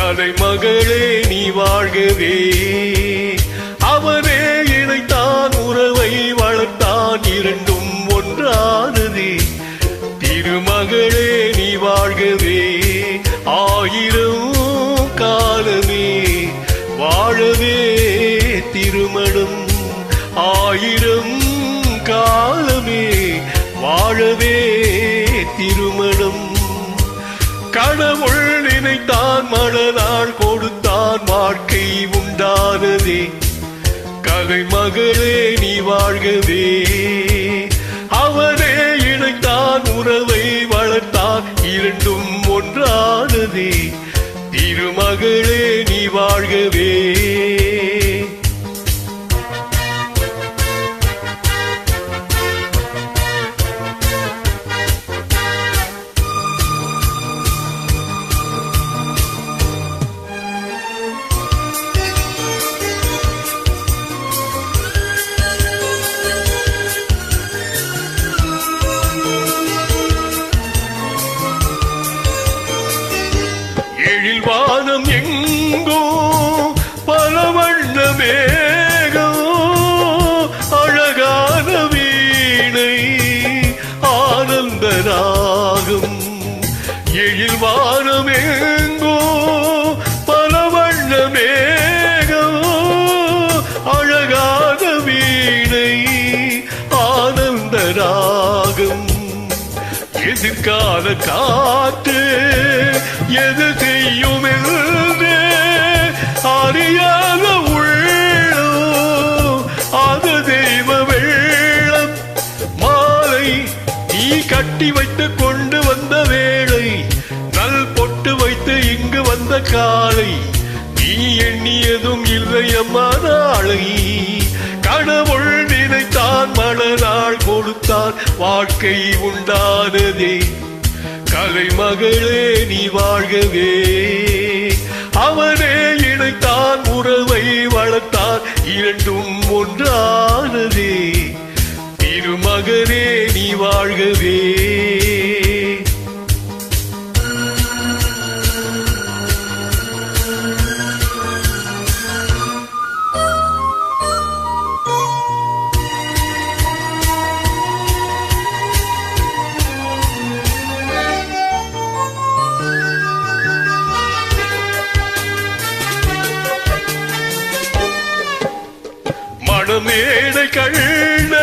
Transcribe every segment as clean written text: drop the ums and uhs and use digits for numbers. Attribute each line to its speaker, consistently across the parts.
Speaker 1: கலைமகளே நீ வாழ்கவே. அவனே இணைத்தான் உறவை வளர்த்தான் இரண்டும் ஒன்றானதே. திருமகளே நீ வாழ்கவே. ஆயிரம் காலமே வாழவே திருமணம். ஆயிரம் காலமே வாழவே திருமணம். கடவுள் நினைத்தான் மணநாள் கொடுத்தான் வாழ்க்கை உண்டானதே. கலைமகளே நீ வாழ்கவே. அவனே இணைத்தான் உறவை வளர்த்தான் இரண்டும் ஒன்றானதே. திருமகளே நீ வாழ்கவே. எழில் வானம் எங்கோ பல வண்ண மேகம். அழகான வீணை ஆனந்த ராகம். எழில் வானம் எங்கோ பல வண்ண மேகம். அழகான வீணை ஆனந்த ராகம். எதிர்கால காற்று எது செய்யும் என்று அறியாத உள்ளம் அது தெய்வ வெள்ளம். மாலை நீ கட்டி வைத்து கொண்டு வந்த வேளை, நல் பொட்டு வைத்து இங்கு வந்த காலை, நீ எண்ணியதும் இல்லை அம்மா நாளை. கடவுள் நினைத்தான் மணநாள் கொடுத்தான் வாழ்க்கை உண்டானதே. கலைமகளே நீ வாழ்கவே. அவனே இணைத்தான் உறவை வளர்த்தான் இரண்டும் ஒன்றானதே. திருமகனே நீ வாழ்கவே. மணமேடை கண்ட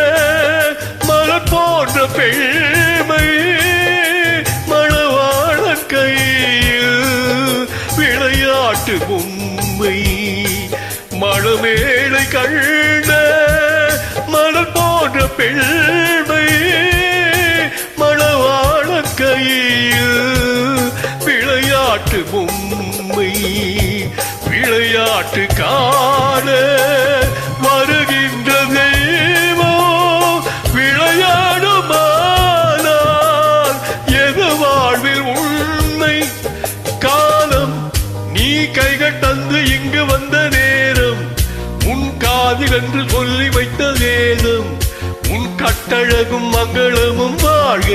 Speaker 1: மலர் போன்ற பெண்மை, மணவாளன் கையில் விளையாட்டு பொம்மை. மணமேடை கண்ட மலர் போன்ற பெண்மை, மணவாளன் கையில் விளையாட்டு பொம்மை. விளையாட்டு காண வருகின்ற தெய்வம் விளையாடுமானால் எது வாழ்வில் உண்மை. காலம் நீ கைகள் தந்து இங்கு வந்த நேரம், உன் காதில் என்று சொல்லி வைத்த வேதம். உன் கட்டழகும் மங்களமும் வாழ்க.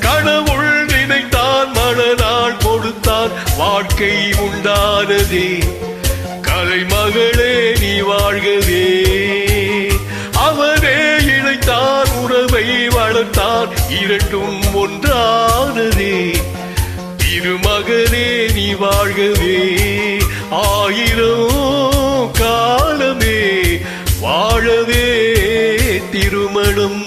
Speaker 1: கடவுள் நினைத்தான் மணநாள் கொடுத்தான் வாழ்க்கை உண்டானதே. கலைமகளே நீ வாழ்கவே. அவனே இணைத்தான் உறவை வளர்த்தான் இரண்டும் ஒன்றானதே. திருமகனே நீ வாழ்கவே. ஆயிரம் காலமே வாழவே திருமணம்.